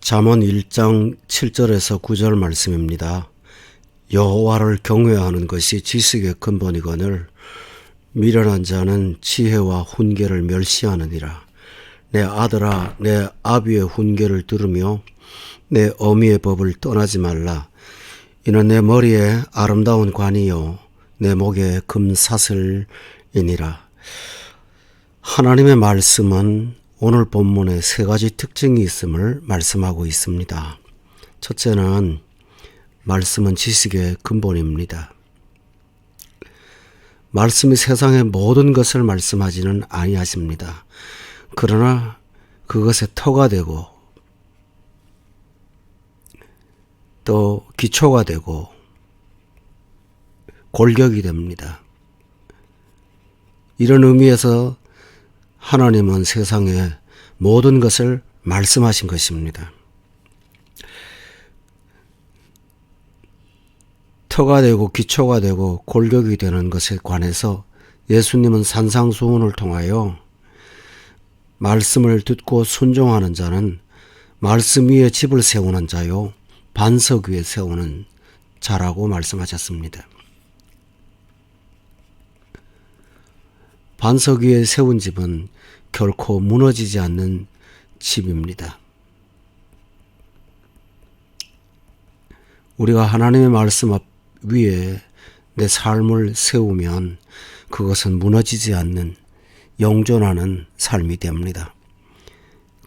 잠언 1장 7절에서 9절 말씀입니다. 여호와를 경외하는 것이 지식의 근본이거늘 미련한 자는 지혜와 훈계를 멸시하느니라. 내 아들아, 내 아비의 훈계를 들으며 내 어미의 법을 떠나지 말라. 이는 내 머리에 아름다운 관이요 내 목에 금사슬이니라. 하나님의 말씀은 오늘 본문에 세 가지 특징이 있음을 말씀하고 있습니다. 첫째는 말씀은 지식의 근본입니다. 말씀이 세상의 모든 것을 말씀하지는 아니하십니다. 그러나 그것에 터가 되고 또 기초가 되고 골격이 됩니다. 이런 의미에서 하나님은 세상의 모든 것을 말씀하신 것입니다. 터가 되고 기초가 되고 골격이 되는 것에 관해서 예수님은 산상수훈을 통하여 말씀을 듣고 순종하는 자는 말씀 위에 집을 세우는 자요 반석 위에 세우는 자라고 말씀하셨습니다. 반석 위에 세운 집은 결코 무너지지 않는 집입니다. 우리가 하나님의 말씀 위에 내 삶을 세우면 그것은 무너지지 않는 영존하는 삶이 됩니다.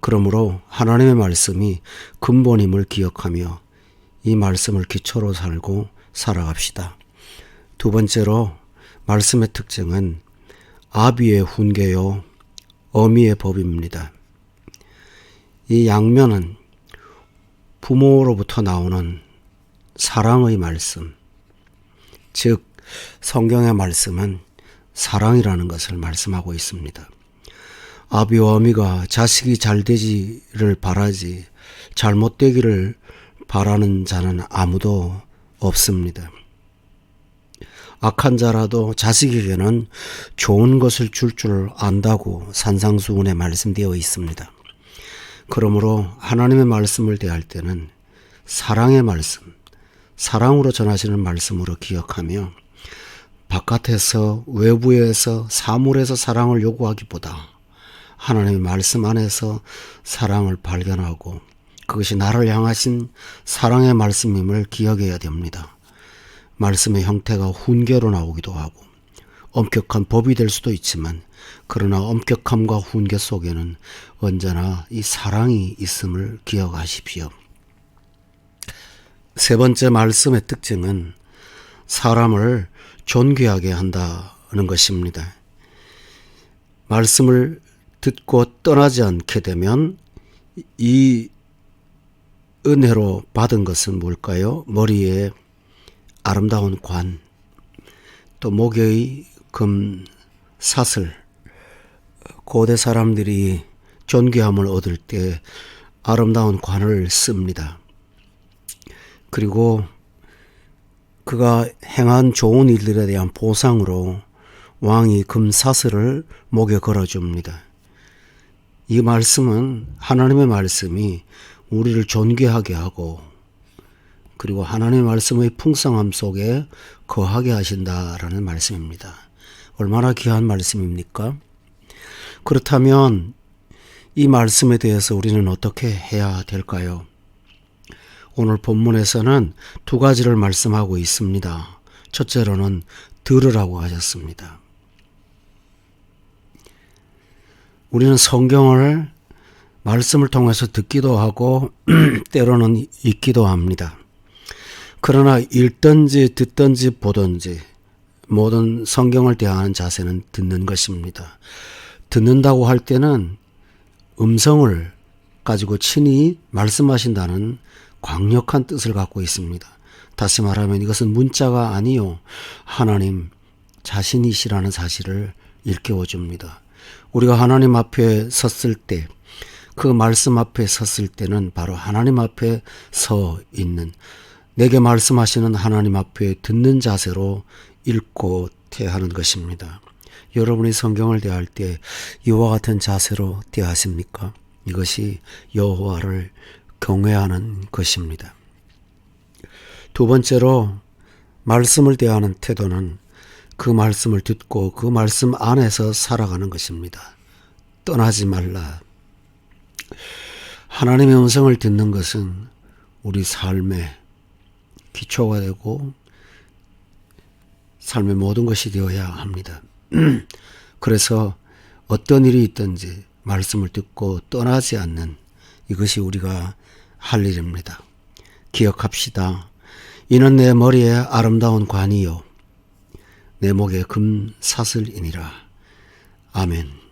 그러므로 하나님의 말씀이 근본임을 기억하며 이 말씀을 기초로 살고 살아갑시다. 두 번째로 말씀의 특징은 아비의 훈계요 어미의 법입니다. 이 양면은 부모로부터 나오는 사랑의 말씀, 즉 성경의 말씀은 사랑이라는 것을 말씀하고 있습니다. 아비와 어미가 자식이 잘 되기를 바라지 잘못되기를 바라는 자는 아무도 없습니다. 악한 자라도 자식에게는 좋은 것을 줄 안다고 산상수훈에 말씀되어 있습니다. 그러므로 하나님의 말씀을 대할 때는 사랑의 말씀, 사랑으로 전하시는 말씀으로 기억하며 바깥에서 외부에서 사물에서 사랑을 요구하기보다 하나님의 말씀 안에서 사랑을 발견하고 그것이 나를 향하신 사랑의 말씀임을 기억해야 됩니다. 말씀의 형태가 훈계로 나오기도 하고 엄격한 법이 될 수도 있지만 그러나 엄격함과 훈계 속에는 언제나 이 사랑이 있음을 기억하십시오. 세 번째 말씀의 특징은 사람을 존귀하게 한다는 것입니다. 말씀을 듣고 떠나지 않게 되면 이 은혜로 받은 것은 뭘까요? 머리에 아름다운 관, 또 목의 금사슬. 고대 사람들이 존귀함을 얻을 때 아름다운 관을 씁니다. 그리고 그가 행한 좋은 일들에 대한 보상으로 왕이 금사슬을 목에 걸어줍니다. 이 말씀은 하나님의 말씀이 우리를 존귀하게 하고 그리고 하나님의 말씀의 풍성함 속에 거하게 하신다라는 말씀입니다. 얼마나 귀한 말씀입니까? 그렇다면 이 말씀에 대해서 우리는 어떻게 해야 될까요? 오늘 본문에서는 두 가지를 말씀하고 있습니다. 첫째로는 들으라고 하셨습니다. 우리는 성경을 말씀을 통해서 듣기도 하고 때로는 읽기도 합니다. 그러나 읽든지 듣든지 보든지 모든 성경을 대하는 자세는 듣는 것입니다. 듣는다고 할 때는 음성을 가지고 친히 말씀하신다는 강력한 뜻을 갖고 있습니다. 다시 말하면 이것은 문자가 아니요 하나님 자신이시라는 사실을 일깨워 줍니다. 우리가 하나님 앞에 섰을 때, 그 말씀 앞에 섰을 때는 바로 하나님 앞에 서 있는, 내게 말씀하시는 하나님 앞에 듣는 자세로 읽고 대하는 것입니다. 여러분이 성경을 대할 때 이와 같은 자세로 대하십니까? 이것이 여호와를 경외하는 것입니다. 두 번째로 말씀을 대하는 태도는 그 말씀을 듣고 그 말씀 안에서 살아가는 것입니다. 떠나지 말라. 하나님의 음성을 듣는 것은 우리 삶의 기초가 되고 삶의 모든 것이 되어야 합니다. 그래서 어떤 일이 있든지 말씀을 듣고 떠나지 않는 이것이 우리가 할 일입니다. 기억합시다. 이는 내 머리에 아름다운 관이요 내 목에 금사슬이니라. 아멘.